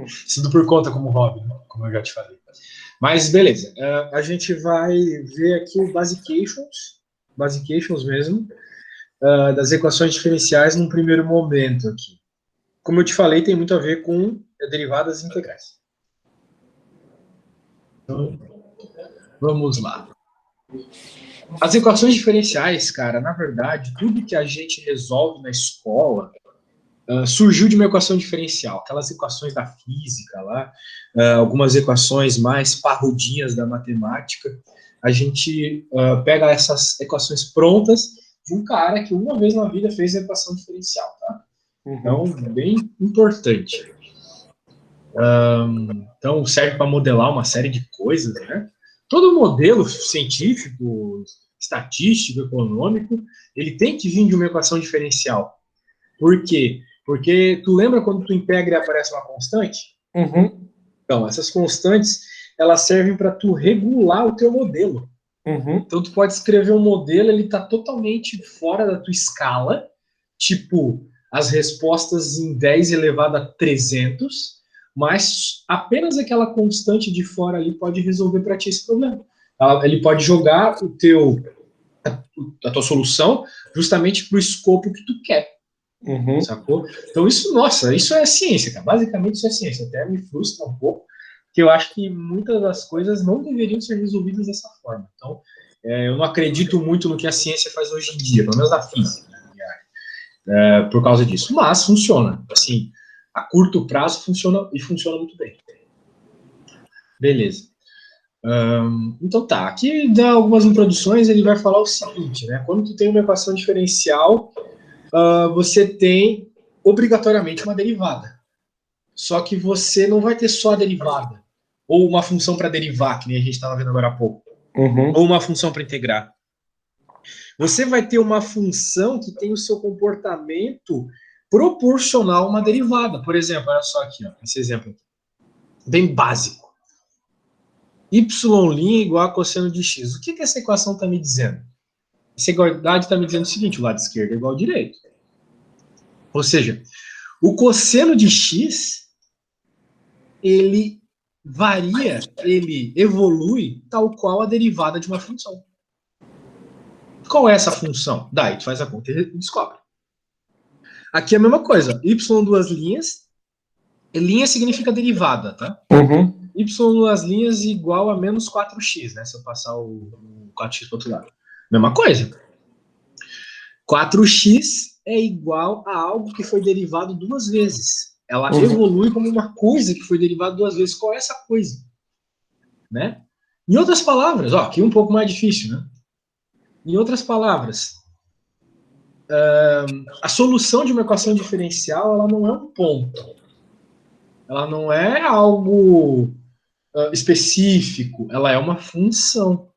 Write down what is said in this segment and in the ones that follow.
Estudo por conta como hobby, né? Como eu já te falei. Mas beleza, a gente vai ver aqui o basications mesmo, das equações diferenciais num primeiro momento aqui. Como eu te falei, tem muito a ver com derivadas integrais. Então, vamos lá. As equações diferenciais, cara, na verdade, tudo que a gente resolve na escola surgiu de uma equação diferencial. Aquelas equações da física lá, algumas equações mais parrudinhas da matemática, a gente pega essas equações prontas de um cara que uma vez na vida fez a equação diferencial, tá? Então, bem importante. Então, serve para modelar uma série de coisas, né? Todo modelo científico, estatístico, econômico, ele tem que vir de uma equação diferencial. Por quê? Porque tu lembra quando tu integra e aparece uma constante? Então, essas constantes, elas servem para tu regular o teu modelo. Então, tu pode escrever um modelo, ele está totalmente fora da tua escala, tipo, as respostas em 10 elevado a 300, mas apenas aquela constante de fora ali pode resolver para ti esse problema. Ele pode jogar a tua solução justamente para o escopo que tu quer. Sacou? Então isso é ciência, cara. Basicamente isso é ciência. Até me frustra um pouco, porque eu acho que muitas das coisas não deveriam ser resolvidas dessa forma. Então, eu não acredito muito no que a ciência faz hoje em dia, pelo menos na física, por causa disso. Mas funciona. Assim, a curto prazo funciona e funciona muito bem. Beleza. Então tá, aqui dá algumas introduções, ele vai falar o seguinte, né? Quando tu tem uma equação diferencial, você tem obrigatoriamente uma derivada. Só que você não vai ter só a derivada, ou uma função para derivar, que nem a gente estava vendo agora há pouco, ou uma função para integrar. Você vai ter uma função que tem o seu comportamento proporcional a uma derivada. Por exemplo, olha só aqui, ó, esse exemplo aqui, bem básico. Y' igual a cosseno de x. O que essa equação está me dizendo? Essa igualdade está me dizendo o seguinte, o lado esquerdo é igual ao direito. Ou seja, o cosseno de x, ele varia, ele evolui tal qual a derivada de uma função. Qual é essa função? Daí tu faz a conta e descobre. Aqui é a mesma coisa, y duas linhas, linha significa derivada, tá? Y duas linhas igual a menos 4x, né? Se eu passar o 4x para o outro lado. Mesma coisa. 4x é igual a algo que foi derivado duas vezes. Ela evolui como uma coisa que foi derivada duas vezes. Qual é essa coisa? Né? Em outras palavras, ó, aqui um pouco mais difícil, né? Em outras palavras, a solução de uma equação diferencial, ela não é um ponto. Ela não é algo específico, ela é uma função.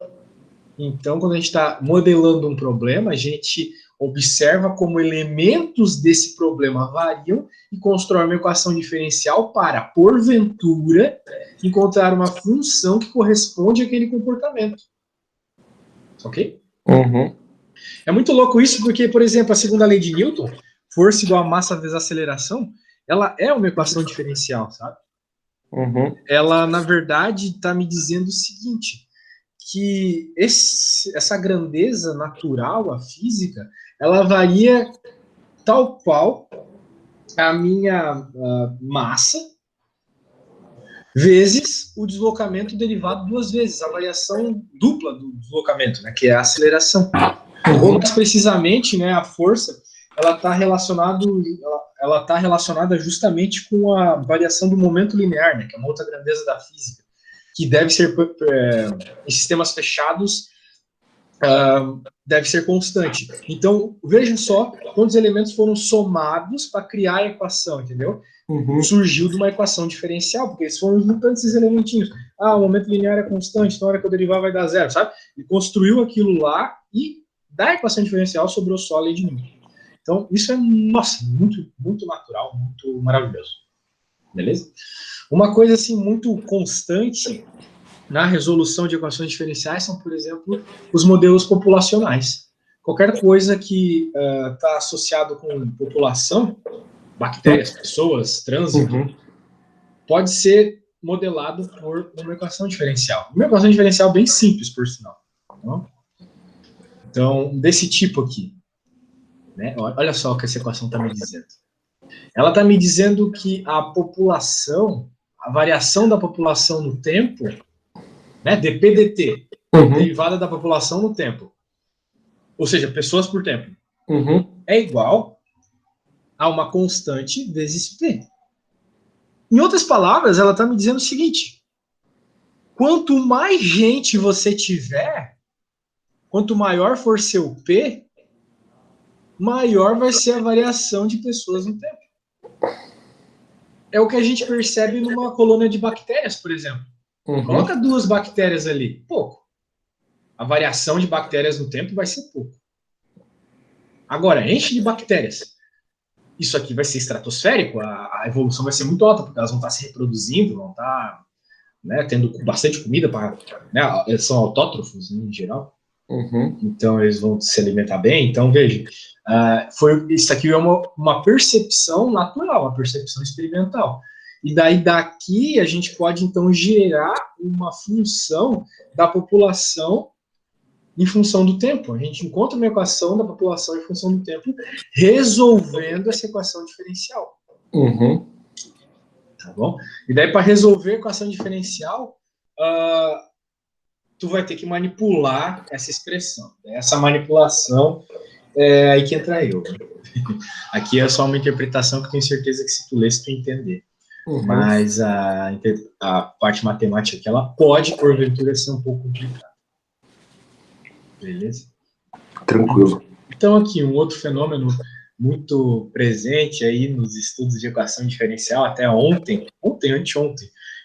Então, quando a gente está modelando um problema, a gente observa como elementos desse problema variam e constrói uma equação diferencial para, porventura, encontrar uma função que corresponde àquele comportamento. Ok? É muito louco isso porque, por exemplo, a segunda lei de Newton, força igual a massa vezes aceleração, ela é uma equação diferencial, sabe? Ela, na verdade, está me dizendo o seguinte, que essa grandeza natural, a física, ela varia tal qual a minha massa vezes o deslocamento derivado duas vezes, a variação dupla do deslocamento, né, que é a aceleração. Ou mais precisamente, né, a força, ela está relacionada justamente com a variação do momento linear, né, que é uma outra grandeza da física, que deve ser, em sistemas fechados, deve ser constante. Então, veja só quantos elementos foram somados para criar a equação, entendeu? Surgiu de uma equação diferencial, porque eles foram juntando esses elementinhos. O momento linear é constante, na hora que eu derivar vai dar zero, sabe? E construiu aquilo lá e da equação diferencial sobrou só a lei de Newton. Então, isso é, nossa, muito, muito natural, muito maravilhoso. Beleza? Uma coisa, assim, muito constante na resolução de equações diferenciais são, por exemplo, os modelos populacionais. Qualquer coisa que está associado com população, bactérias, pessoas, trânsito, pode ser modelado por uma equação diferencial. Uma equação diferencial bem simples, por sinal. Então, desse tipo aqui. Né? Olha só o que essa equação está me dizendo. Ela está me dizendo que a população, a variação da população no tempo, né, dp/dt, derivada da população no tempo, ou seja, pessoas por tempo, é igual a uma constante vezes p. Em outras palavras, ela está me dizendo o seguinte: quanto mais gente você tiver, quanto maior for seu p, maior vai ser a variação de pessoas no tempo. É o que a gente percebe numa colônia de bactérias, por exemplo. Coloca 2 bactérias ali, pouco. A variação de bactérias no tempo vai ser pouco. Agora, enche de bactérias. Isso aqui vai ser estratosférico, a evolução vai ser muito alta, porque elas vão estar se reproduzindo, vão estar, né, tendo bastante comida, né, eles são autótrofos, né, em geral. Então, eles vão se alimentar bem. Então, veja, isso aqui é uma percepção natural, uma percepção experimental. E daí, daqui, a gente pode, então, gerar uma função da população em função do tempo. A gente encontra uma equação da população em função do tempo, resolvendo essa equação diferencial. Tá bom? E daí, para resolver a equação diferencial, tu vai ter que manipular essa expressão. Essa manipulação é aí que entra eu. Aqui é só uma interpretação que eu tenho certeza que se tu ler, tu entender. Mas a parte matemática aqui, ela pode, porventura, ser um pouco complicada. Beleza? Tranquilo. Então, aqui, um outro fenômeno muito presente aí nos estudos de equação diferencial, até anteontem,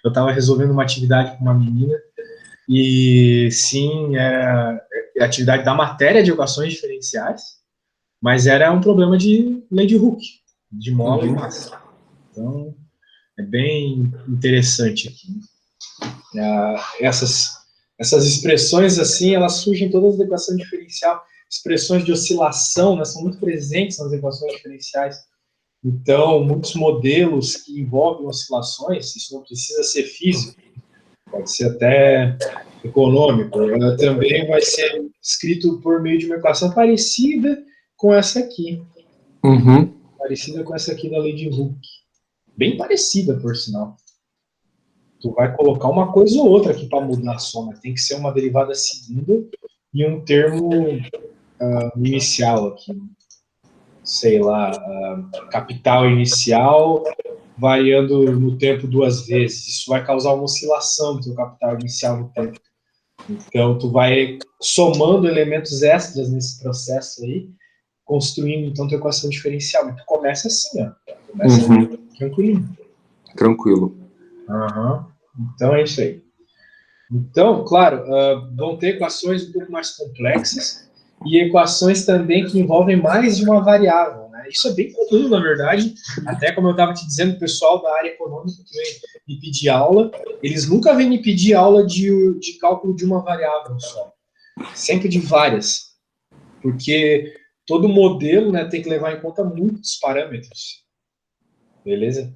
eu estava resolvendo uma atividade com uma menina, e sim, era a atividade da matéria de equações diferenciais, mas era um problema de lei de Hooke, de mola e massa. Então, é bem interessante aqui. Essas expressões, assim, elas surgem todas da equação diferencial. Expressões de oscilação, né, são muito presentes nas equações diferenciais. Então, muitos modelos que envolvem oscilações, isso não precisa ser físico, pode ser até econômico, também vai ser escrito por meio de uma equação parecida com essa aqui. Parecida com essa aqui da lei de Hooke. Bem parecida, por sinal. Tu vai colocar uma coisa ou outra aqui para mudar a soma. Tem que ser uma derivada segunda e um termo inicial aqui. Sei lá, capital inicial variando no tempo 2 vezes. Isso vai causar uma oscilação do teu capital inicial no tempo. Então, tu vai somando elementos extras nesse processo aí, construindo, então, tua equação diferencial. E tu começa assim, ó. Começa tranquilinho. Tranquilo. Então, é isso aí. Então, claro, vão ter equações um pouco mais complexas e equações também que envolvem mais de uma variável, né? Isso é bem comum, na verdade. Até como eu estava te dizendo, o pessoal da área econômica que vem me pedir aula, eles nunca vêm me pedir aula de cálculo de uma variável só. Sempre de várias. Porque todo modelo, né, tem que levar em conta muitos parâmetros. Beleza?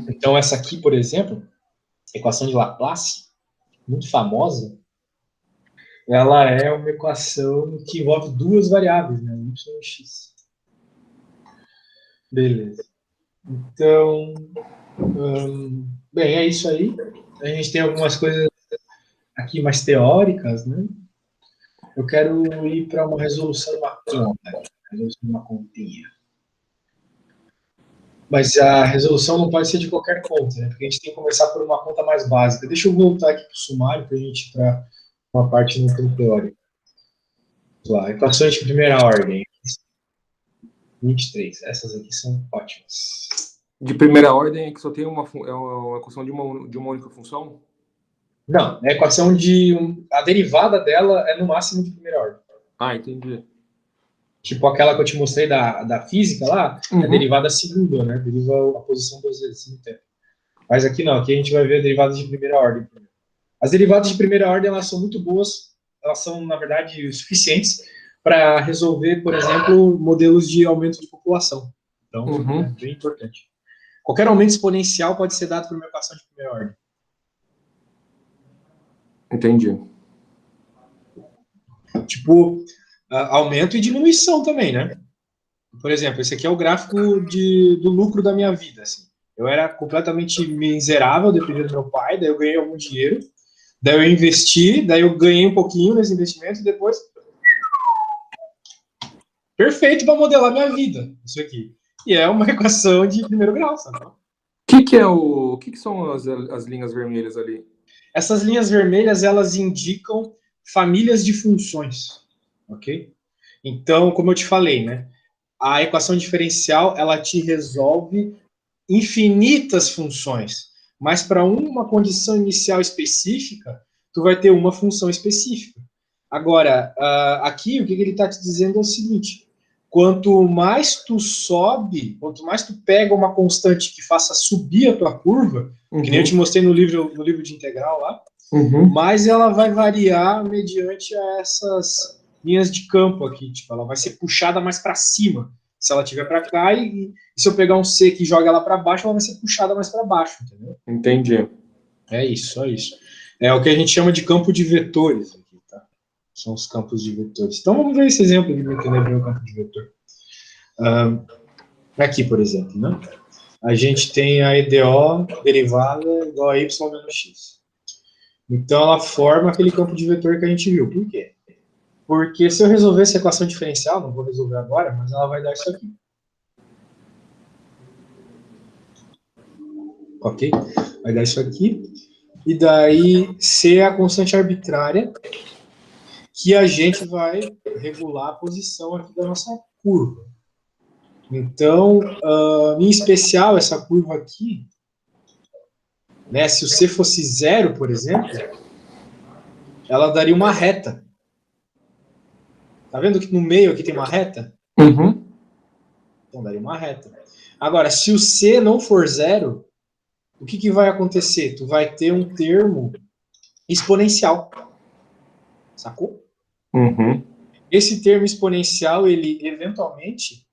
Então, essa aqui, por exemplo, equação de Laplace, muito famosa, ela é uma equação que envolve 2 variáveis, né? Y e x. Beleza. Então, bem, é isso aí. A gente tem algumas coisas aqui mais teóricas, né? Eu quero ir para uma resolução de uma conta, resolução de uma continha. Mas a resolução não pode ser de qualquer conta, né? Porque a gente tem que começar por uma conta mais básica. Deixa eu voltar aqui para o sumário para a gente ir para uma parte não tão teórica. Vamos lá, equações de primeira ordem. 23. Essas aqui são ótimas. De primeira ordem é que só tem uma equação de uma única função? Não, a equação a derivada dela é no máximo de primeira ordem. Entendi. Tipo aquela que eu te mostrei da física lá, é a derivada segunda, né? Deriva a posição 2 vezes no tempo. Mas aqui não, aqui a gente vai ver derivadas de primeira ordem. As derivadas de primeira ordem, elas são muito boas, elas são, na verdade, suficientes para resolver, por exemplo, modelos de aumento de população. Então, é bem importante. Qualquer aumento exponencial pode ser dado por uma equação de primeira ordem. Entendi. Tipo, aumento e diminuição também, né? Por exemplo, esse aqui é o gráfico do lucro da minha vida. Assim. Eu era completamente miserável, dependia do meu pai, daí eu ganhei algum dinheiro, daí eu investi, daí eu ganhei um pouquinho nesse investimento e depois... Perfeito para modelar minha vida, isso aqui. E é uma equação de primeiro grau, sabe? O que são as linhas vermelhas ali? Essas linhas vermelhas, elas indicam famílias de funções, ok? Então, como eu te falei, né? A equação diferencial, ela te resolve infinitas funções, mas para uma condição inicial específica, tu vai ter uma função específica. Agora, aqui, o que ele está te dizendo é o seguinte, quanto mais tu sobe, quanto mais tu pega uma constante que faça subir a tua curva, que nem eu te mostrei no livro de integral lá, mais ela vai variar mediante essas linhas de campo aqui, tipo, ela vai ser puxada mais para cima, se ela estiver para cá, e se eu pegar um C que joga ela para baixo, ela vai ser puxada mais para baixo, entendeu? Entendi. É isso, só isso. É o que a gente chama de campo de vetores aqui, tá? São os campos de vetores. Então vamos ver esse exemplo aqui para entender bem o campo de vetor. Aqui, por exemplo, né? A gente tem a EDO derivada igual a y menos x. Então ela forma aquele campo de vetor que a gente viu. Por quê? Porque se eu resolver essa equação diferencial, não vou resolver agora, mas ela vai dar isso aqui. Ok? Vai dar isso aqui. E daí, C é a constante arbitrária que a gente vai regular a posição aqui da nossa curva. Então, em especial, essa curva aqui, né, se o C fosse zero, por exemplo, ela daria uma reta. Tá vendo que no meio aqui tem uma reta? Então, daria uma reta. Agora, se o C não for zero, o que vai acontecer? Tu vai ter um termo exponencial. Sacou? Esse termo exponencial, ele eventualmente,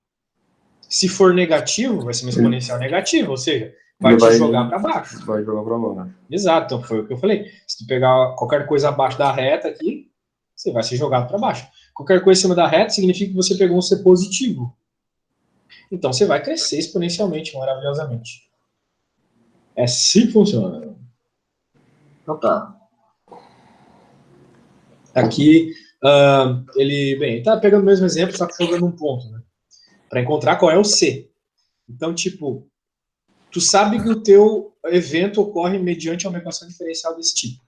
se for negativo, vai ser um exponencial negativo, ou seja, vai te jogar para baixo. Vai jogar para baixo. Exato, então foi o que eu falei. Se tu pegar qualquer coisa abaixo da reta aqui, você vai ser jogado para baixo. Qualquer coisa em cima da reta significa que você pegou um C positivo. Então você vai crescer exponencialmente, maravilhosamente. É assim que funciona. Então tá. Aqui, ele tá pegando o mesmo exemplo, só que jogando um ponto, né? Para encontrar qual é o C. Então, tipo, tu sabe que o teu evento ocorre mediante uma equação diferencial desse tipo.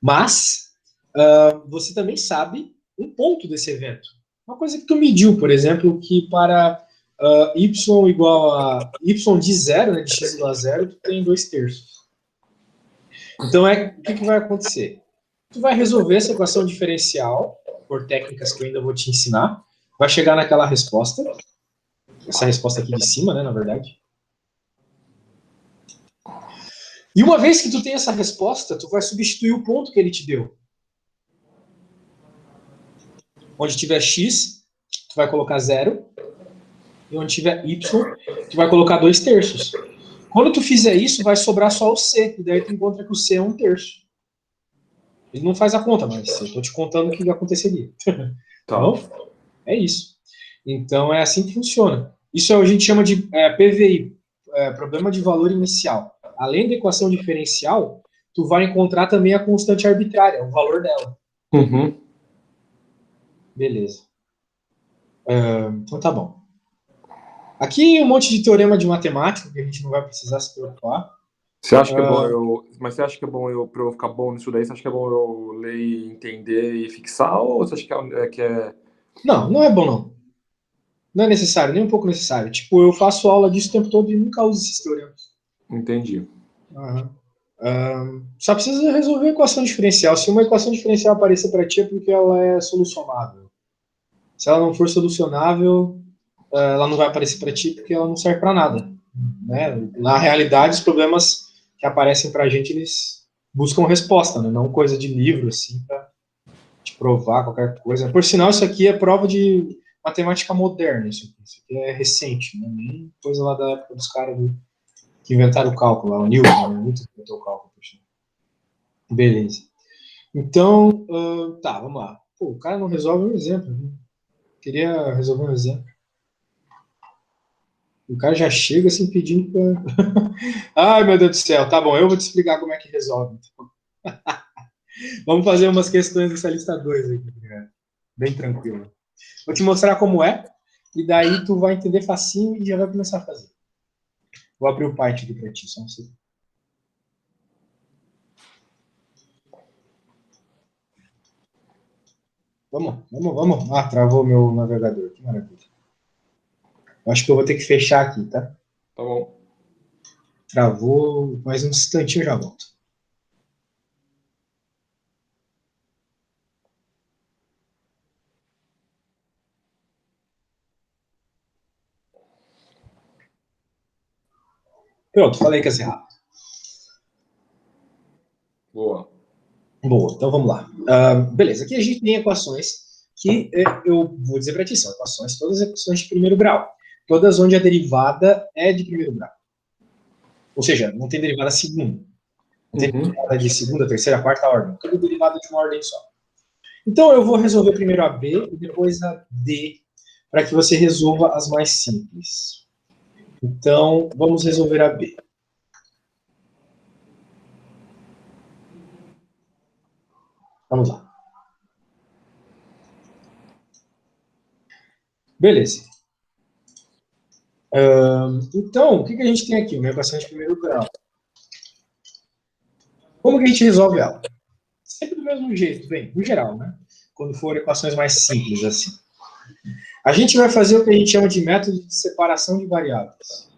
Mas, você também sabe um ponto desse evento. Uma coisa que tu mediu, por exemplo, que para y igual a y de zero, né, de x igual a zero, tu tem 2/3. Então, o que vai acontecer? Tu vai resolver essa equação diferencial, por técnicas que eu ainda vou te ensinar, vai chegar naquela resposta, essa resposta aqui de cima, né, na verdade. E uma vez que tu tem essa resposta, tu vai substituir o ponto que ele te deu. Onde tiver x, tu vai colocar 0, e onde tiver y, tu vai colocar 2/3. Quando tu fizer isso, vai sobrar só o c, e daí tu encontra que o c é 1/3. Ele não faz a conta, mas eu estou te contando o que aconteceria. Então, é isso. Então, é assim que funciona. Isso a gente chama de PVI, problema de valor inicial. Além da equação diferencial, tu vai encontrar também a constante arbitrária, o valor dela. Beleza. Então tá bom. Aqui um monte de teorema de matemática que a gente não vai precisar se preocupar. Você acha que é bom mas você acha que é bom para eu ficar bom nisso daí? Você acha que é bom eu ler, entender e fixar? Ou você acha que é... Não, não é bom não. Não é necessário, nem um pouco necessário. Tipo, eu faço aula disso o tempo todo e nunca uso esses teoremas. Entendi. Só precisa resolver a equação diferencial. Se uma equação diferencial aparecer para ti é porque ela é solucionável. Se ela não for solucionável, ela não vai aparecer para ti porque ela não serve para nada. Né? Na realidade, os problemas que aparecem para a gente, eles buscam resposta, né? Não coisa de livro, assim, para te provar qualquer coisa. Por sinal, isso aqui é prova de matemática moderna, isso aqui é recente, né? Nem coisa lá da época dos caras que inventaram o cálculo, lá, o Newton, né? Newton inventou o cálculo. Beleza. Então, tá, vamos lá. Pô, o cara não resolve um exemplo. Né? Queria resolver um exemplo. O cara já chega assim pedindo pra... Ai, meu Deus do céu. Tá bom, eu vou te explicar como é que resolve. Então. Vamos fazer umas questões dessa lista 2 aqui, né? Bem tranquilo. Vou te mostrar como é, e daí tu vai entender facinho e já vai começar a fazer. Vou abrir o Python aqui pra ti, só um segundo. Vamos. Ah, travou meu navegador. Que maravilha. Eu acho que eu vou ter que fechar aqui, tá? Tá bom. Travou, mais um instantinho eu já volto. Pronto, falei que ia ser rápido. Boa. Boa, então vamos lá. Beleza, aqui a gente tem equações que eu vou dizer para ti, são equações, todas equações de primeiro grau. Todas onde a derivada é de primeiro grau. Ou seja, não tem derivada segunda. Não tem derivada de segunda, terceira, quarta ordem. Tudo derivada de uma ordem só. Então eu vou resolver primeiro a B e depois a D, para que você resolva as mais simples. Então, vamos resolver a B. Vamos lá. Beleza. Então, o que a gente tem aqui? Uma equação de primeiro grau. Como que a gente resolve ela? Sempre do mesmo jeito, bem, no geral, né? Quando for equações mais simples assim. A gente vai fazer o que a gente chama de método de separação de variáveis.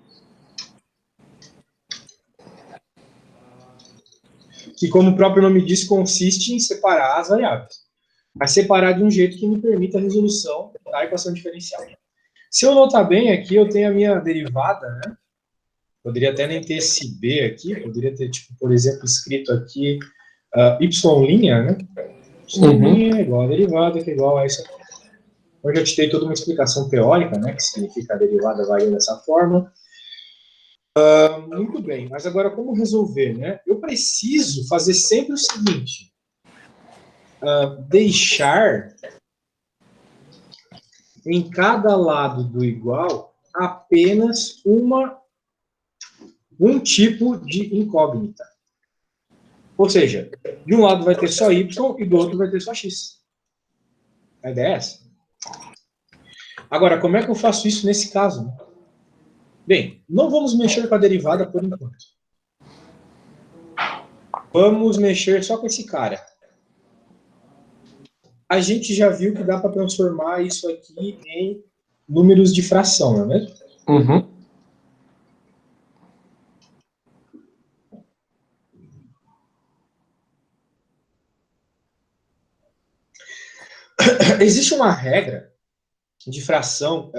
Que, como o próprio nome diz, consiste em separar as variáveis. Mas separar de um jeito que me permita a resolução da equação diferencial. Se eu notar bem aqui, eu tenho a minha derivada, né? Poderia até nem ter esse B aqui, poderia ter, tipo, por exemplo, escrito aqui y', né? Y' é igual a derivada, que é igual a isso aqui. Eu já te dei toda uma explicação teórica, né? Que significa a derivada varia dessa forma. Muito bem, mas agora como resolver, né? Eu preciso fazer sempre o seguinte. Deixar em cada lado do igual apenas um tipo de incógnita. Ou seja, de um lado vai ter só y e do outro vai ter só x. A ideia é essa. Agora, como é que eu faço isso nesse caso? Bem, não vamos mexer com a derivada por enquanto. Vamos mexer só com esse cara. A gente já viu que dá para transformar isso aqui em números de fração, não é mesmo? Existe uma regra de fração,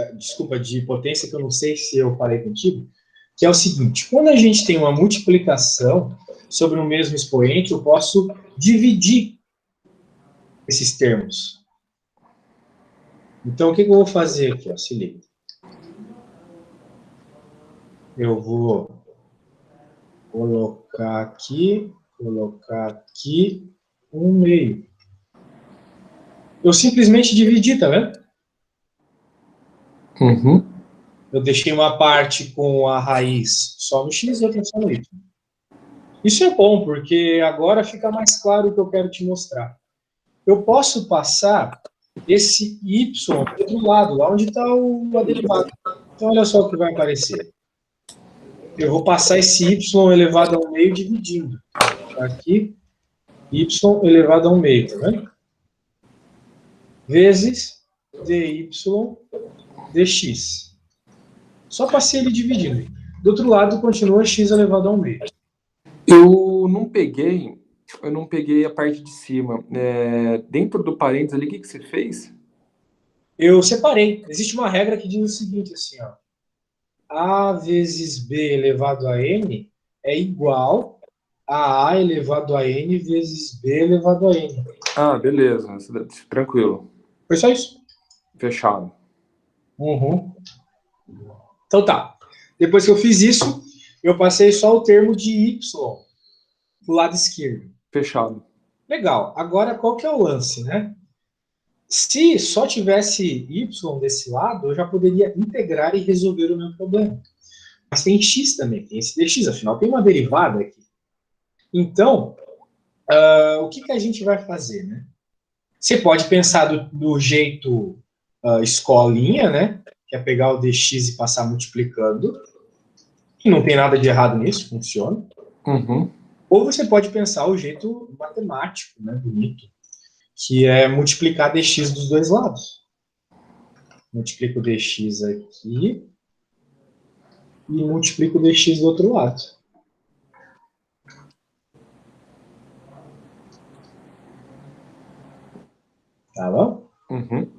de potência, que eu não sei se eu falei contigo, que é o seguinte: quando a gente tem uma multiplicação sobre o mesmo expoente, eu posso dividir esses termos. Então, o que eu vou fazer aqui? Ó, se liga. Eu vou colocar aqui 1/2. Eu simplesmente dividi, tá vendo? Eu deixei uma parte com a raiz só no x e outra só no y. Isso é bom, porque agora fica mais claro o que eu quero te mostrar. Eu posso passar esse y do outro lado, lá onde está a derivada. Então, olha só o que vai aparecer. Eu vou passar esse y elevado ao meio dividindo. Aqui, y elevado ao meio, tá vendo? Vezes dy dx. Só passei ele dividindo. Do outro lado, continua x elevado ao meio. Eu não peguei a parte de cima. Dentro do parênteses ali, o que você fez? Eu separei. Existe uma regra que diz o seguinte, assim, ó. A vezes b elevado a n é igual a elevado a n vezes b elevado a n. Ah, beleza. Tranquilo. Foi só isso. Fechado. Então tá. Depois que eu fiz isso, Eu passei só o termo de y do lado esquerdo. Fechado. Legal. Agora, qual que é o lance, né? Se só tivesse y desse lado, eu já poderia integrar e resolver o meu problema. Mas tem x também, tem esse dx, afinal tem uma derivada aqui. Então, o que a gente vai fazer, né? Você pode pensar do jeito escolinha, né? Que é pegar o dx e passar multiplicando. E não tem nada de errado nisso, funciona. Uhum. Ou você pode pensar o jeito matemático, né? Bonito, que é multiplicar dx dos dois lados. Multiplico o dx aqui e multiplico o dx do outro lado. Tá bom? Uhum.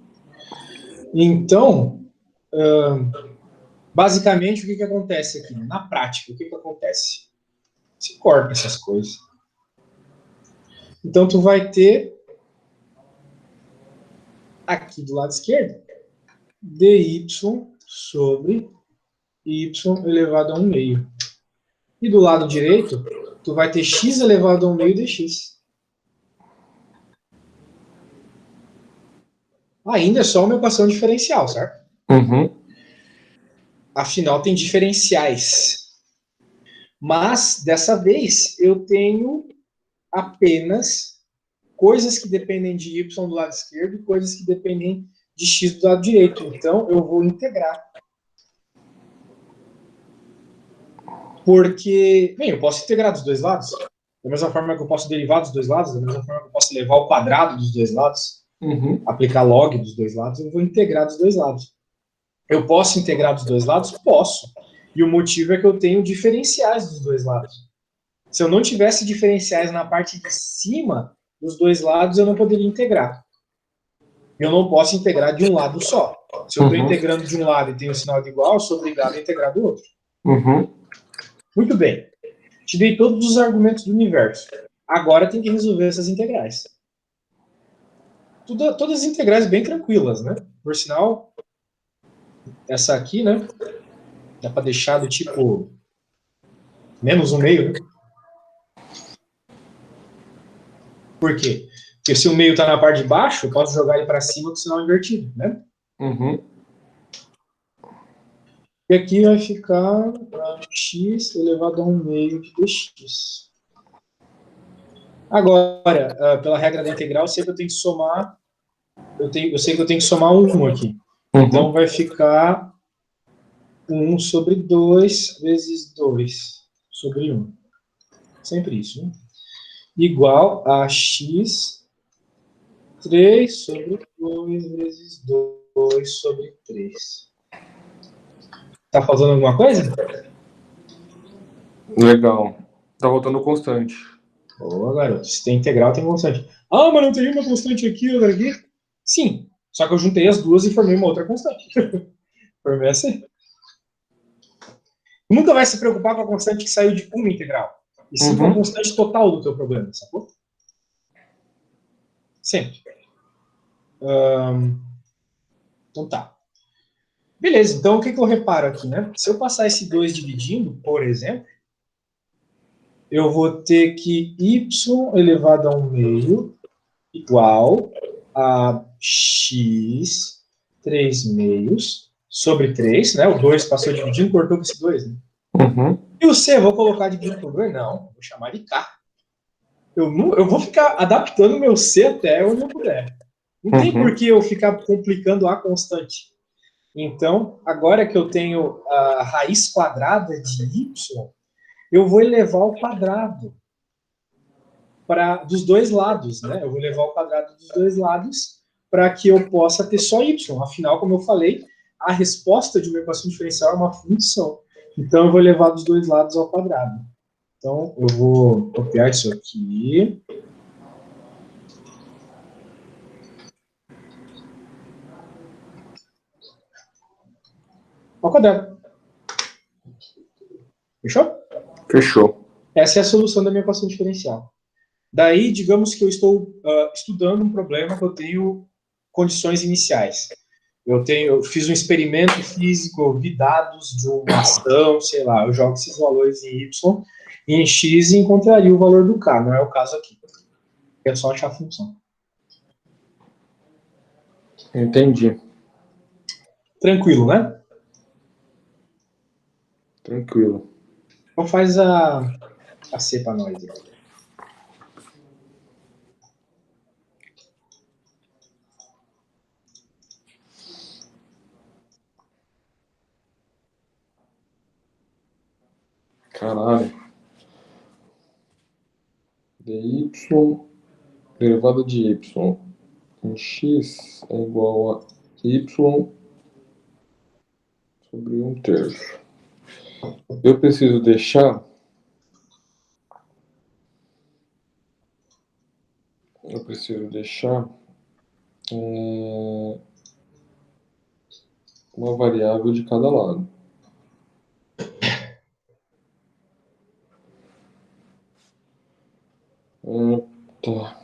Então, basicamente, o que acontece aqui? Na prática, o que acontece? Se corta essas coisas. Então, tu vai ter aqui do lado esquerdo dy sobre y elevado a 1 meio. E do lado direito, tu vai ter x elevado a 1 meio dx. Ainda é só uma equação diferencial, certo? Uhum. Afinal, tem diferenciais. Mas, dessa vez, eu tenho apenas coisas que dependem de y do lado esquerdo e coisas que dependem de x do lado direito. Então, eu vou integrar. Porque, bem, eu posso integrar dos dois lados. Da mesma forma que eu posso derivar dos dois lados, da mesma forma que eu posso levar ao quadrado dos dois lados, aplicar log dos dois lados, eu vou integrar dos dois lados. Eu posso integrar dos dois lados? Posso. E o motivo é que eu tenho diferenciais dos dois lados. Se eu não tivesse diferenciais na parte de cima dos dois lados, eu não poderia integrar. Eu não posso integrar de um lado só. Se eu estou integrando de um lado e tenho um sinal de igual, eu sou obrigado a integrar do outro. Muito bem. Te dei todos os argumentos do universo. Agora tem que resolver essas integrais. Todas as integrais bem tranquilas, né? Por sinal, essa aqui, né? Dá para deixar do tipo menos 1 meio, né? Por quê? Porque se o meio está na parte de baixo, eu posso jogar ele para cima com o sinal invertido, né? E aqui vai ficar x elevado a 1 meio de dx. Agora, pela regra da integral, eu sei que eu tenho que somar. Eu sei que eu tenho que somar 1 aqui. Então vai ficar 1 sobre 2 vezes 2 sobre 1. Sempre isso, né? Igual a x 3 sobre 2 vezes 2 sobre 3. Tá faltando alguma coisa? Legal. Tá voltando constante. Boa, garoto. Se tem integral, tem constante. Ah, mas não tem uma constante aqui, outra aqui? Sim. Só que eu juntei as duas e formei uma outra constante. Formei assim. Nunca vai se preocupar com a constante que saiu de uma integral. E sim com a constante total do teu problema, sacou? Sempre. Então tá. Beleza, então o que eu reparo aqui, né? Se eu passar esse 2 dividindo, por exemplo, eu vou ter que y elevado a 1 meio igual a x 3 meios sobre 3, né? O 2 passou dividindo, cortou com esse 2, né? E o c, vou colocar dividindo por 2? Não, vou chamar de k. Eu vou ficar adaptando o meu c até onde eu puder. Não tem por que eu ficar complicando a constante. Então, agora que eu tenho a raiz quadrada de y, eu vou elevar ao quadrado dos dois lados, né? Eu vou levar ao quadrado dos dois lados para que eu possa ter só y. Afinal, como eu falei, a resposta de uma equação diferencial é uma função. Então, eu vou levar dos dois lados ao quadrado. Então, eu vou copiar isso aqui. Ao quadrado. Fechou? Fechou. Essa é a solução da minha equação diferencial. Daí, digamos que eu estou estudando um problema que eu tenho condições iniciais. Eu fiz um experimento físico, eu vi dados de uma ação, sei lá, eu jogo esses valores em Y e em X e encontraria o valor do K. Não é o caso aqui. É só achar a função. Entendi. Tranquilo, né? Tranquilo. Então faz a C para nós. Caralho. dy, derivada de y em x é igual a y sobre 1/3. Eu preciso deixar uma variável de cada lado. Tá.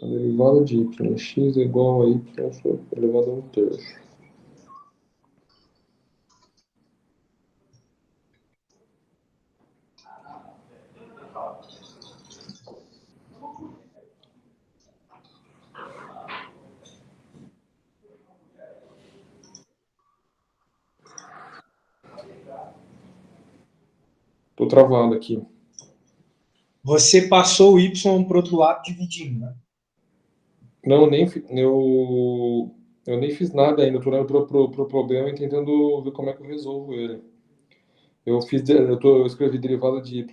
A derivada de y em x é igual a y elevado a 1/3. Tô travado aqui. Você passou o Y para o outro lado dividindo, né? Não, eu nem fiz nada ainda. Eu tô olhando pro problema e tentando ver como é que eu resolvo ele. Eu escrevi derivada de y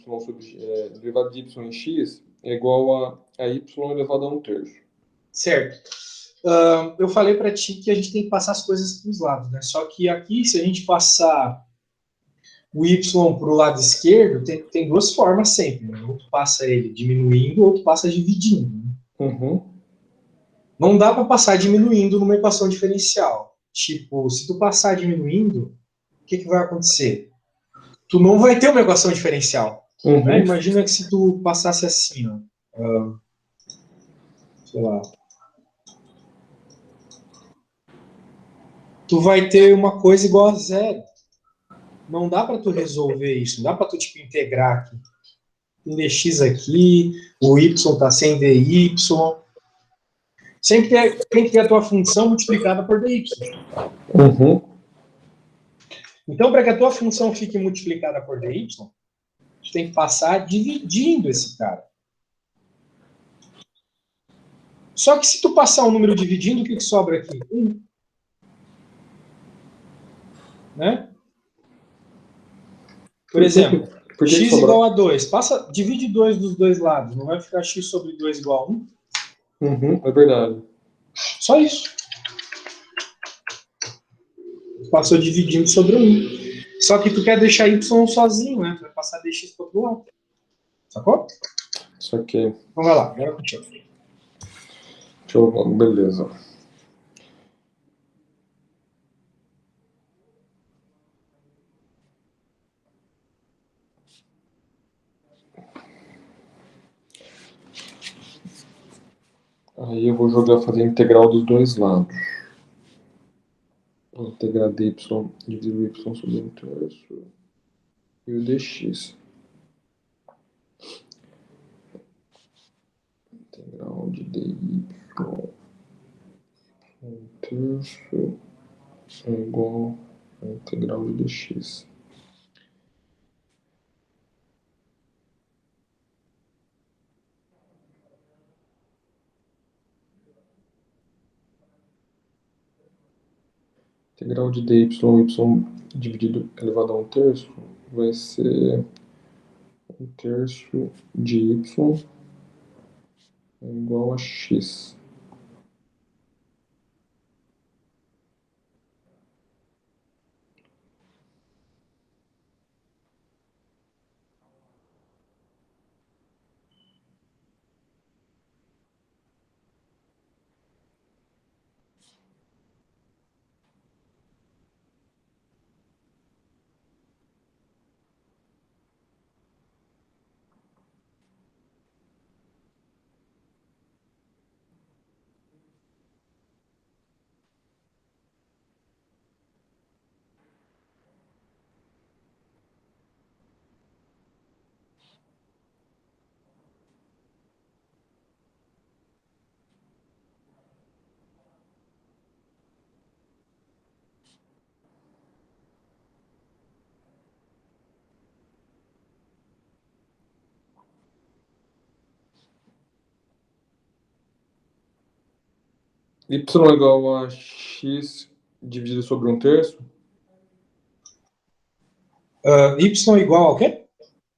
derivada de y em x é igual a y elevado a 1/3. Certo. Eu falei para ti que a gente tem que passar as coisas para os lados, né? Só que aqui, se a gente passar o Y para o lado esquerdo, tem duas formas sempre. Né? Ou tu passa ele diminuindo, ou tu passa dividindo. Né? Uhum. Não dá para passar diminuindo numa equação diferencial. Tipo, se tu passar diminuindo, o que vai acontecer? Tu não vai ter uma equação diferencial. Uhum. Né? Imagina que se tu passasse assim, ó, sei lá, tu vai ter uma coisa igual a zero. Não dá para tu resolver isso. Não dá para tu tipo integrar aqui. Tem dx aqui, o y está sem dy. Sempre tem que ter a tua função multiplicada por dy. Uhum. Então, para que a tua função fique multiplicada por dy, tu tem que passar dividindo esse cara. Só que se tu passar um número dividindo, o que sobra aqui? 1. Né? Por exemplo, x igual a 2. Divide 2 dos dois lados. Não vai ficar x sobre 2 igual a 1? Uhum, é verdade. Só isso. Passou dividindo sobre 1. Só que tu quer deixar y sozinho, né? Tu vai passar dx para o outro lado. Sacou? Saquei. Então vai lá, agora contigo. Beleza. Aí eu vou fazer a integral dos dois lados. Vou integrar dy dividir o y sobre 1/3 e o dx. Integral de dy 1/3 é igual a integral de dx. Integral de dy, y dividido elevado a 1/3 vai ser 1/3 de y é igual a x. Y é igual a x dividido sobre 1/3? Y igual ao quê?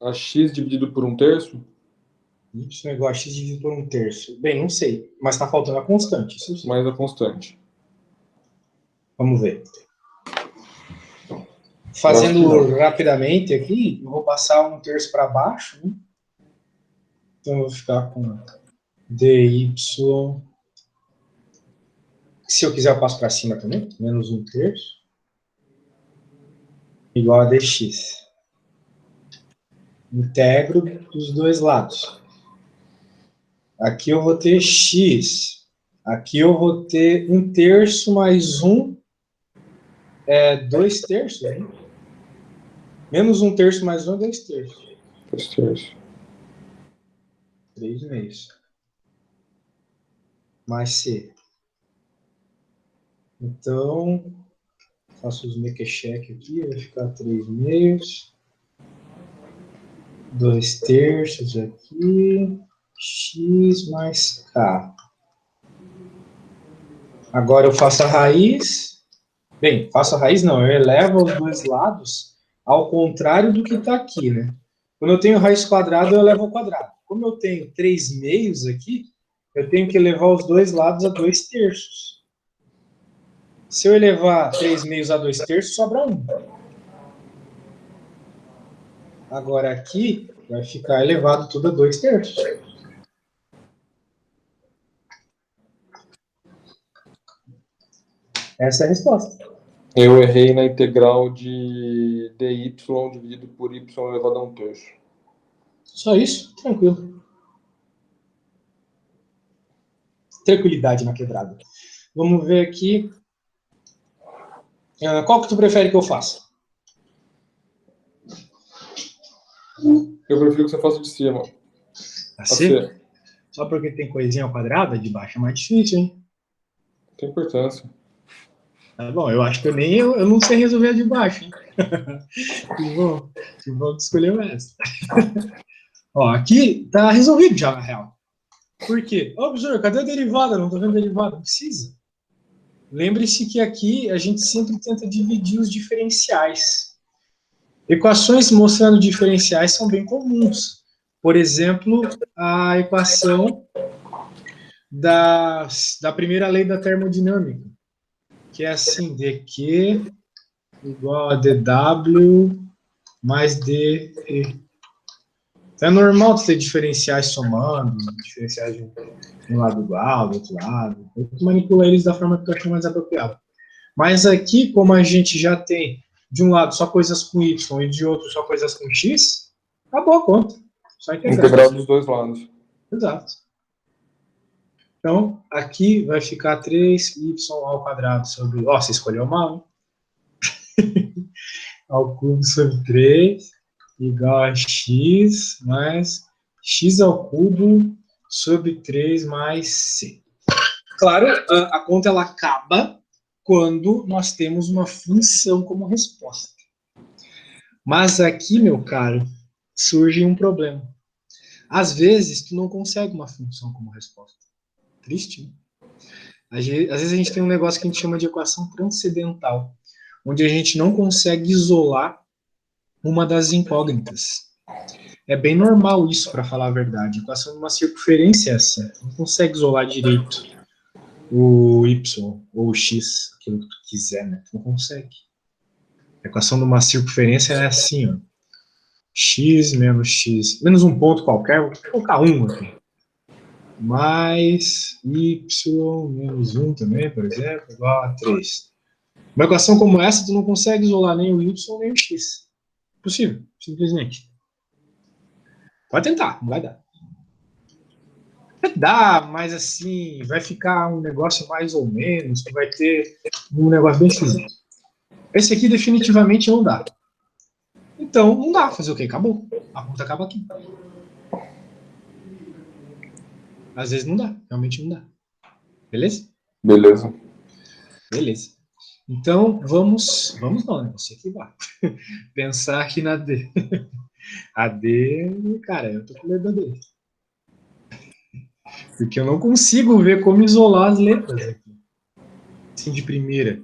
A x dividido por 1/3? Y é igual a x dividido por 1/3. Bem, não sei, mas está faltando a constante. Isso sim. Mais a constante. Vamos ver. Fazendo rapidamente aqui, eu vou passar 1/3 para baixo, né? Então eu vou ficar com dy. Se eu quiser, eu passo para cima também, menos 1/3, igual a dx. Integro dos dois lados. Aqui eu vou ter x. Aqui eu vou ter 1/3 mais 1 é 2/3, né? Menos 1/3 mais 1 é 2/3. 2/3. 3/2. Mais c. Então, faço os mequetrefe aqui, vai ficar 3/2. 2/3 aqui. X mais k. Agora eu faço a raiz. Bem, faço a raiz não, eu elevo os dois lados ao contrário do que está aqui, né? Quando eu tenho raiz quadrada, eu elevo ao quadrado. Como eu tenho 3/2 aqui, eu tenho que elevar os dois lados a 2/3. Se eu elevar 3/2 a 2/3, sobra 1. Agora aqui vai ficar elevado tudo a 2/3. Essa é a resposta. Eu errei na integral de dy dividido por y elevado a 1/3. Só isso? Tranquilo. Tranquilidade na quebrada. Vamos ver aqui. Qual que tu prefere que eu faça? Eu prefiro que você faça de cima. A C? Só porque tem coisinha ao quadrado, de baixo é mais difícil, hein? Tem importância. Tá bom, eu acho que eu não sei resolver a de baixo, hein? Que bom que escolheu essa. Ó, aqui tá resolvido já, na real. Por quê? Ô, professor, cadê a derivada? Não tô vendo a derivada. Não precisa. Lembre-se que aqui a gente sempre tenta dividir os diferenciais. Equações mostrando diferenciais são bem comuns. Por exemplo, a equação da primeira lei da termodinâmica, que é assim, dq igual a dw mais dE. Então é normal ter diferenciais somando, diferenciais de um lado igual, do outro lado. Eu manipulo eles da forma que eu acho mais apropriada. Mas aqui, como a gente já tem de um lado só coisas com y e de outro só coisas com x, acabou a conta. Só integral dos dois lados. Exato. Então, aqui vai ficar 3y ao quadrado sobre... Ó, você escolheu mal, hein? Ao cubo sobre 3 igual a x mais x ao cubo sobre 3 mais c. Claro, a conta ela acaba quando nós temos uma função como resposta. Mas aqui, meu caro, surge um problema. Às vezes, tu não consegue uma função como resposta. Triste, né? Às vezes a gente tem um negócio que a gente chama de equação transcendental, onde a gente não consegue isolar uma das incógnitas. É bem normal isso, para falar a verdade. A equação de uma circunferência é assim. Não consegue isolar direito o y ou o x, aquilo que tu quiser, né? Tu não consegue. A equação de uma circunferência é assim, ó. X menos um ponto qualquer, vou colocar um aqui. Mais y menos um também, por exemplo, igual a 3. Uma equação como essa, tu não consegue isolar nem o y nem o x. Impossível, simplesmente. Pode tentar, não vai dar. Vai dar, mas assim, vai ficar um negócio mais ou menos, tu vai ter um negócio bem esquisito. Esse aqui definitivamente não dá. Então, não dá, fazer o quê? Acabou. A conta acaba aqui. Às vezes não dá, realmente não dá. Beleza? Beleza. Beleza. Então, vamos não, né? Você que vai. Pensar aqui na D. A D, cara, eu tô com medo da D. Porque eu não consigo ver como isolar as letras aqui. Assim, de primeira.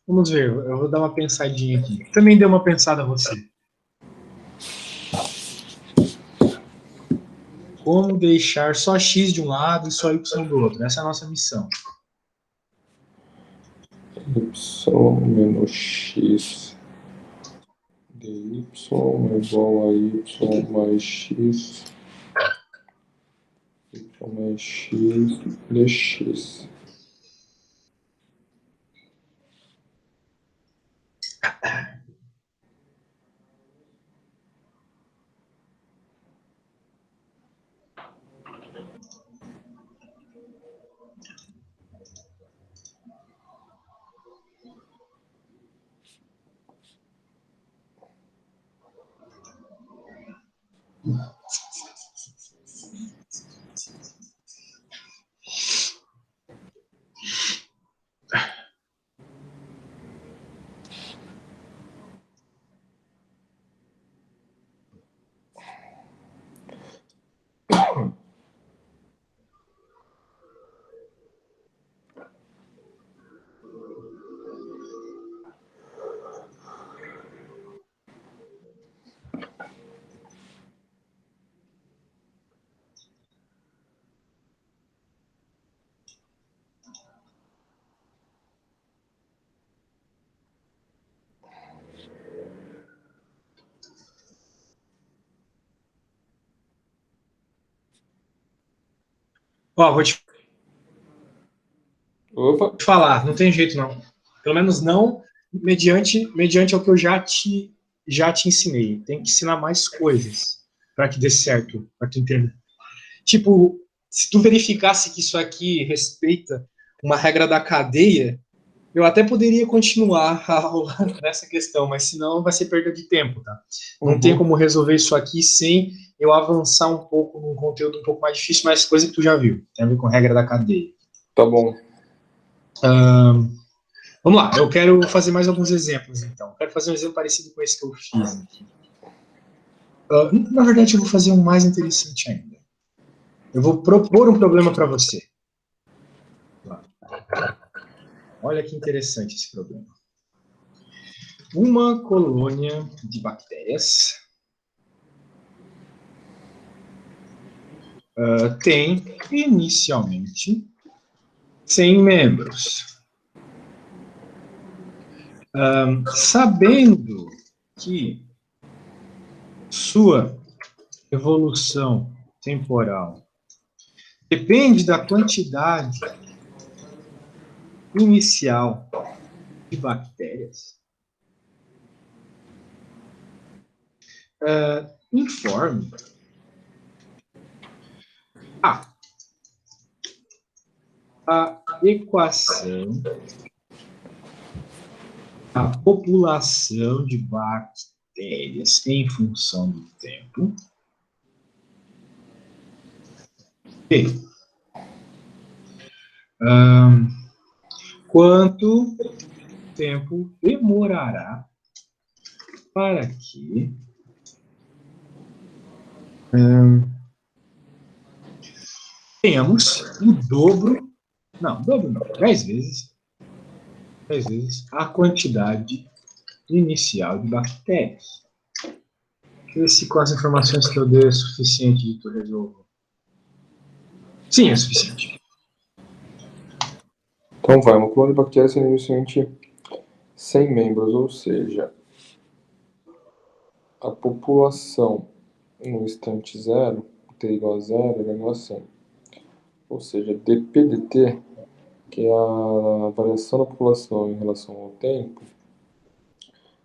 Vamos ver, eu vou dar uma pensadinha aqui. Também dê uma pensada a você. Como deixar só x de um lado e só y do outro? Essa é a nossa missão. Y menos x dy é igual a y mais x. Y mais x dx. Ó, vou te Opa! falar, não tem jeito não. Pelo menos não mediante o que eu já te ensinei. Tem que ensinar mais coisas para que dê certo, para tu entender. Tipo, se tu verificasse que isso aqui respeita uma regra da cadeia, eu até poderia continuar a aula nessa questão, mas senão vai ser perda de tempo, tá? Não tem como resolver isso aqui sem eu avançar um pouco num conteúdo um pouco mais difícil, mas coisa que tu já viu. Tem a ver com regra da cadeia. Tá bom. Vamos lá, eu quero fazer mais alguns exemplos, então. Eu quero fazer um exemplo parecido com esse que eu fiz aqui. Na verdade, eu vou fazer um mais interessante ainda. Eu vou propor um problema para você. Olha que interessante esse problema. Uma colônia de bactérias tem, inicialmente, 100 membros. Sabendo que sua evolução temporal depende da quantidade inicial de bactérias, informe a equação da população de bactérias em função do tempo e quanto tempo demorará para que tenhamos o dobro Não, dobro não. 10 vezes. 10 vezes a quantidade inicial de bactérias. Deixa eu ver se com as informações que eu dei é suficiente de tu resolver. Sim, é suficiente. Então vai, uma colônia de bactérias tem inicialmente 100 membros, ou seja, a população no instante zero, t igual a zero, é igual a 100. Ou seja, dp/dt, que é a variação da população em relação ao tempo,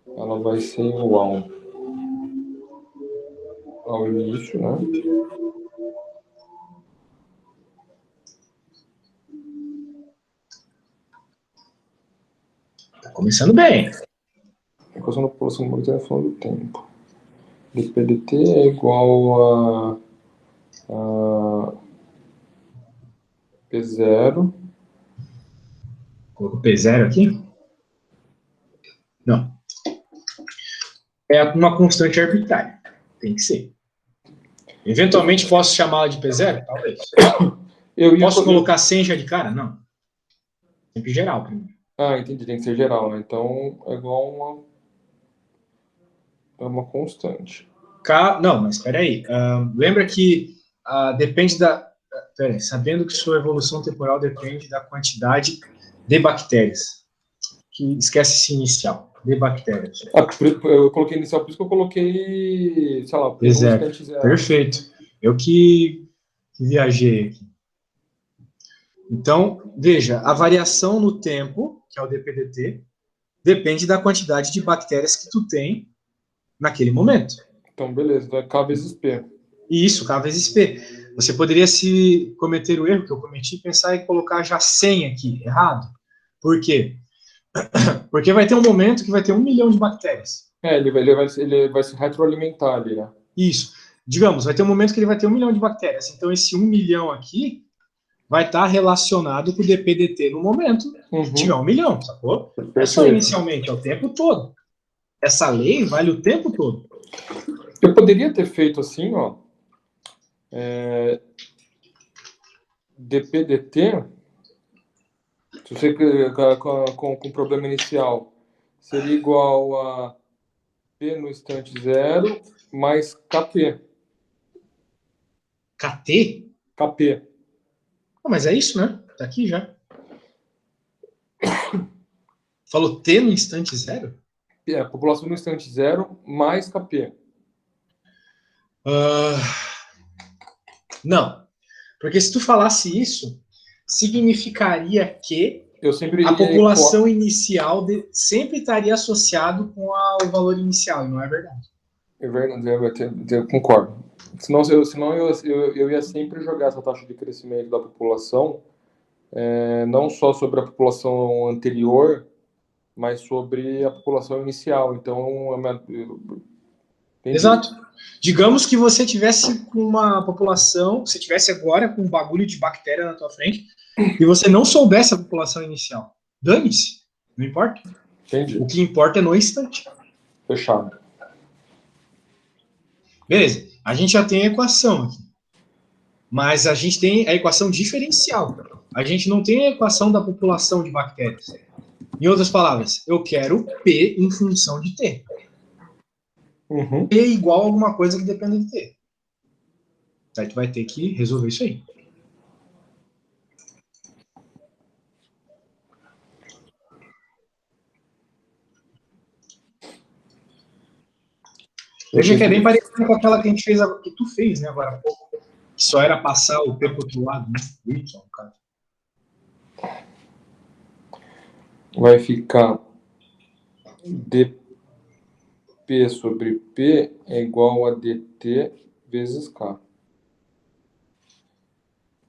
ela vai ser igual ao início, né? Tá começando bem. A equação da população de bactérias falando do tempo. dp/dt é igual a P0. Coloco P0 aqui? Não. É uma constante arbitrária. Tem que ser. Eventualmente posso chamá-la de P0? Talvez. Posso colocar 100 já de cara? Não. Sempre geral primeiro. Ah, entendi, tem que ser geral, né? Então é igual a uma constante. Não, mas espera aí. Lembra que depende da... Peraí, sabendo que sua evolução temporal depende da quantidade de bactérias. Que esquece esse inicial. De bactérias. Eu coloquei inicial, por isso que eu coloquei, sei lá, no instante zero. Perfeito. Eu que viajei aqui. Então, veja, a variação no tempo, que é o dp/dt, depende da quantidade de bactérias que tu tem naquele momento. Então, beleza, então é K vezes P. E isso, K vezes P. Você poderia se cometer o erro que eu cometi, pensar em colocar já 100 aqui, errado. Por quê? Porque vai ter um momento que vai ter 1 milhão de bactérias. Ele vai se retroalimentar ali, né? Isso. Digamos, vai ter um momento que ele vai ter 1 milhão de bactérias. Então, esse 1 milhão aqui vai estar relacionado com o dp/dt no momento que tiver 1 milhão, sacou? Não é só inicialmente, é o tempo todo. Essa lei vale o tempo todo. Eu poderia ter feito assim, ó. dp/dt, se você com o problema inicial, seria igual a P no instante zero mais KP. KT? KP. Mas é isso, né? Tá aqui já. Falou T no instante zero? População no instante zero mais KP. Não. Porque se tu falasse isso, significaria que a população inicial sempre estaria associado com o valor inicial, e não é verdade. É verdade, eu concordo. Senão eu ia sempre jogar essa taxa de crescimento da população, não só sobre a população anterior, mas sobre a população inicial. Então, Exato. Digamos que você tivesse com uma população, você tivesse agora com um bagulho de bactéria na tua frente e você não soubesse a população inicial. Dane-se, não importa. Entendi. O que importa é no instante. Fechado. Beleza, a gente já tem a equação aqui. Mas a gente tem a equação diferencial. A gente não tem a equação da população de bactérias. Em outras palavras, eu quero P em função de T. Uhum. P igual a alguma coisa que dependa de T. Aí tu vai ter que resolver isso aí. Veja que é bem parecido com aquela que a gente fez, que tu fez, né, agora há pouco. Que só era passar o P pro outro lado, né? O Y, no caso. Vai ficar dp sobre P é igual a dt vezes K.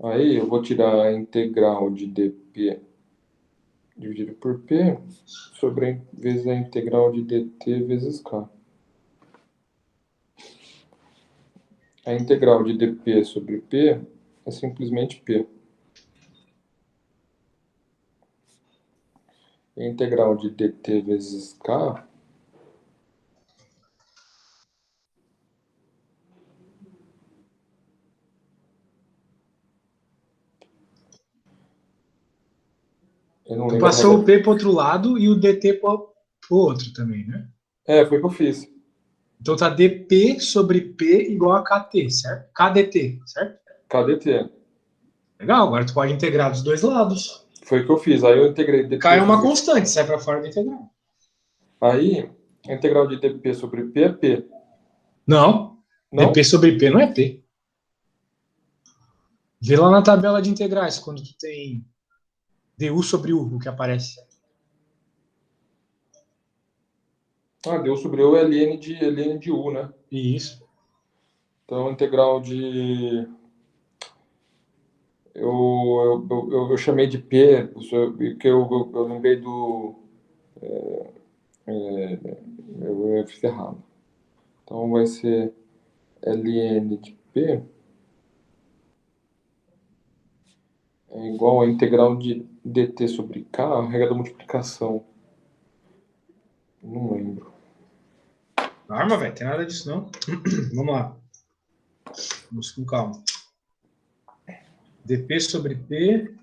Aí eu vou tirar a integral de dp dividido por P vezes a integral de dt vezes K. A integral de dp sobre P é simplesmente P. A integral de dt vezes K Eu não Tu lembro a passou regra. o P para outro lado e o DT para o outro também, né? Foi o que eu fiz. Então tá dP sobre P igual a KT, certo? KDT, certo? KDT. Legal, agora tu pode integrar dos dois lados. Foi o que eu fiz. Aí eu integrei K é dp uma sobre... constante, sai para fora da integral. Aí, a integral de dp sobre p é p. Não, Não? dP sobre P não é P. Vê lá na tabela de integrais, quando tu tem du sobre u, o que aparece. Deu sobre o ln de u, né? Isso. Então, a integral de... Eu chamei de P, porque eu lembrei do... Eu fiz errado. Então, vai ser ln de P é igual a integral de dt sobre k, a regra da multiplicação. Não lembro. Arma, velho, tem nada disso não. Vamos lá. Vamos com calma. dP sobre P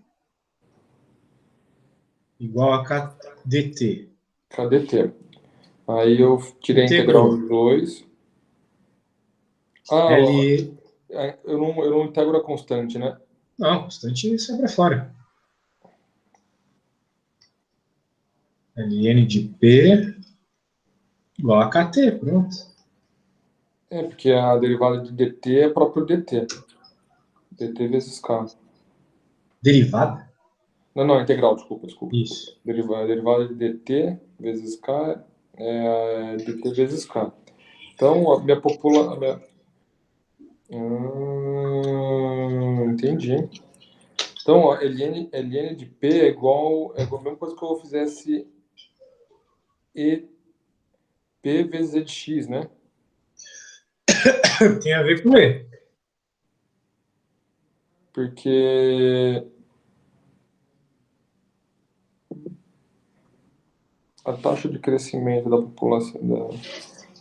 igual a KDT. KDT. Aí eu tirei a integral Integrou. de 2. L... Eu não integro a constante, né? Não, constante sai para fora. Ln de P igual a KT, pronto. Porque a derivada de dt é próprio dt. dt vezes k. Derivada? Não, integral, desculpa. Isso. Derivada de dt vezes k é dt vezes k. Então, a minha população... Entendi. Então, ó, ln de p é igual a mesma coisa que eu fizesse e p vezes e de x, né? Tem a ver com E. Porque a taxa de crescimento da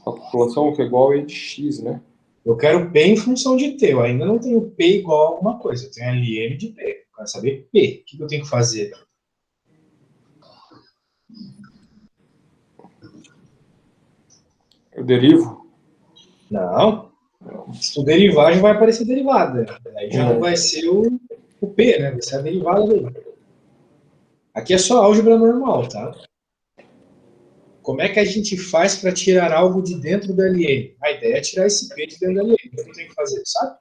população que é igual a e de x, né? Eu quero P em função de T. Eu ainda não tenho P igual a alguma coisa. Eu tenho Ln de P. Eu quero saber P. O que eu tenho que fazer? Eu derivo? Não. Se tu derivar, já vai aparecer derivada. Aí já não Não. vai ser o P, né? Vai ser a derivada dele. Aqui é só álgebra normal, tá? Como é que a gente faz para tirar algo de dentro do Ln? A ideia é tirar esse P de dentro do Ln. O que eu tenho que fazer, sabe?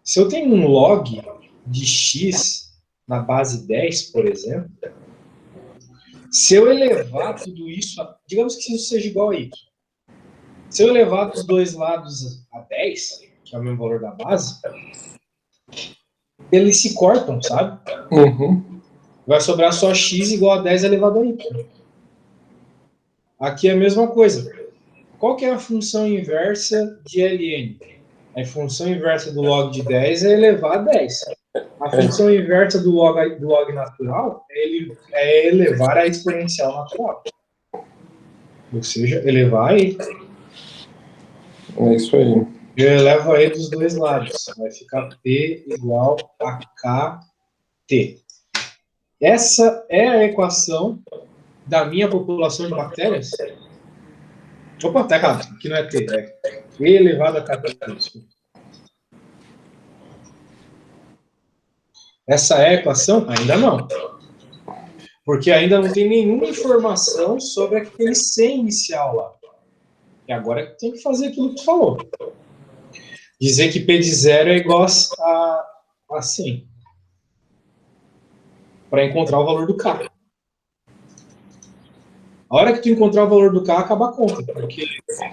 Se eu tenho um log de x na base 10, por exemplo, se eu elevar tudo isso, digamos que isso seja igual a y. Se eu elevar dos dois lados a 10, que é o mesmo valor da base, eles se cortam, sabe? Uhum. Vai sobrar só x igual a 10 elevado a y. Aqui é a mesma coisa. Qual que é a função inversa de ln? A função inversa do log de 10 é elevar a 10. A função inversa do log natural é elevar a exponencial natural. Ou seja, elevar a e. É isso aí. Eu elevo a e dos dois lados. Vai ficar P igual a KT. Essa é a equação da minha população de bactérias. Opa, tá errado. Aqui não é T, é E elevado a KT. Desculpa. Essa é a equação? Ainda não. Porque ainda não tem nenhuma informação sobre aquele C inicial lá. E agora tem que fazer aquilo que tu falou. Dizer que P de zero é igual a 100. Para encontrar o valor do K. A hora que tu encontrar o valor do K, acaba a conta. Porque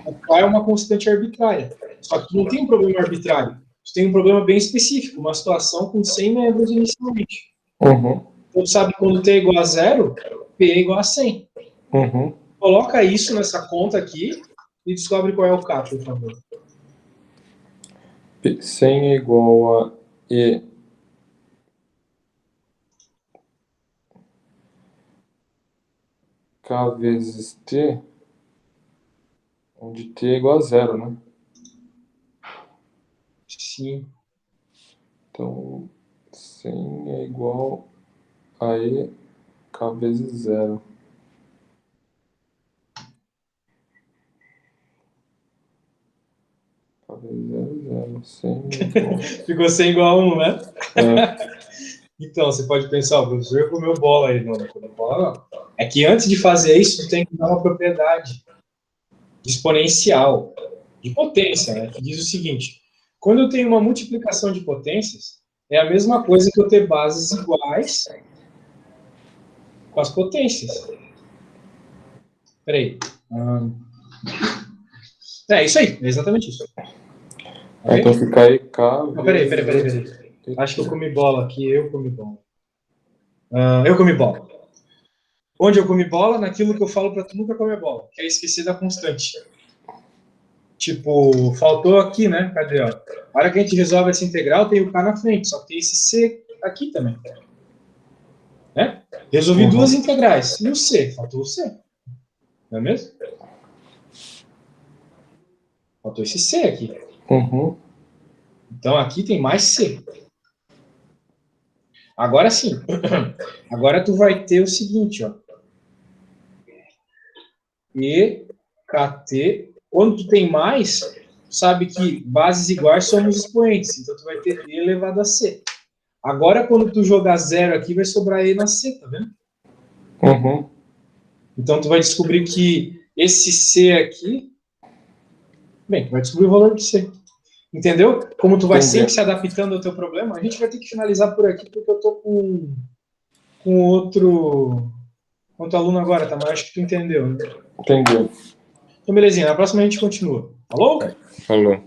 o K é uma constante arbitrária. Só que tu não tem um problema arbitrário. Tu tem um problema bem específico. Uma situação com 100 membros inicialmente. Uhum. Então, tu sabe que quando T é igual a zero, P é igual a 100. Uhum. Coloca isso nessa conta aqui e descobre qual é o K, por favor. 100 é igual a E K vezes T, onde T é igual a zero, né? Sim. Então, 100 é igual a EK vezes 0. K vezes 0, 0. 100 é igual... Ficou 100 igual a 1, né? É. Então, você pode pensar, o professor comeu bola aí. Não, não comeu bola, não. É que antes de fazer isso, tem que dar uma propriedade exponencial, de potência, né? Que diz o seguinte: quando eu tenho uma multiplicação de potências, é a mesma coisa que eu ter bases iguais com as potências. Peraí. É isso aí, é exatamente isso. Okay? Então fica EK Não, peraí. Acho que eu comi bola aqui, eu comi bola. Eu comi bola. Onde eu comi bola? Naquilo que eu falo para tu nunca comer bola, que é esquecer da constante. Tipo, faltou aqui, né? Cadê? Ó? A hora que a gente resolve essa integral, tem o K na frente, só que tem esse C aqui também. Né? Resolvi duas integrais. E o C? Faltou o C. Não é mesmo? Faltou esse C aqui. Então aqui tem mais C. Agora sim. Agora tu vai ter o seguinte, ó. EKT. Quando tu tem mais, tu sabe que bases iguais somos expoentes. Então tu vai ter E elevado a C. Agora, quando tu jogar zero aqui, vai sobrar E na C, tá vendo? Então tu vai descobrir que esse C aqui... Bem, tu vai descobrir o valor de C. Entendeu? Como tu vai sempre se adaptando ao teu problema, a gente vai ter que finalizar por aqui, porque eu tô com outro aluno agora, tá? Mas acho que tu entendeu, né? Entendeu. Então, belezinha. Na próxima a gente continua. Falou? Falou.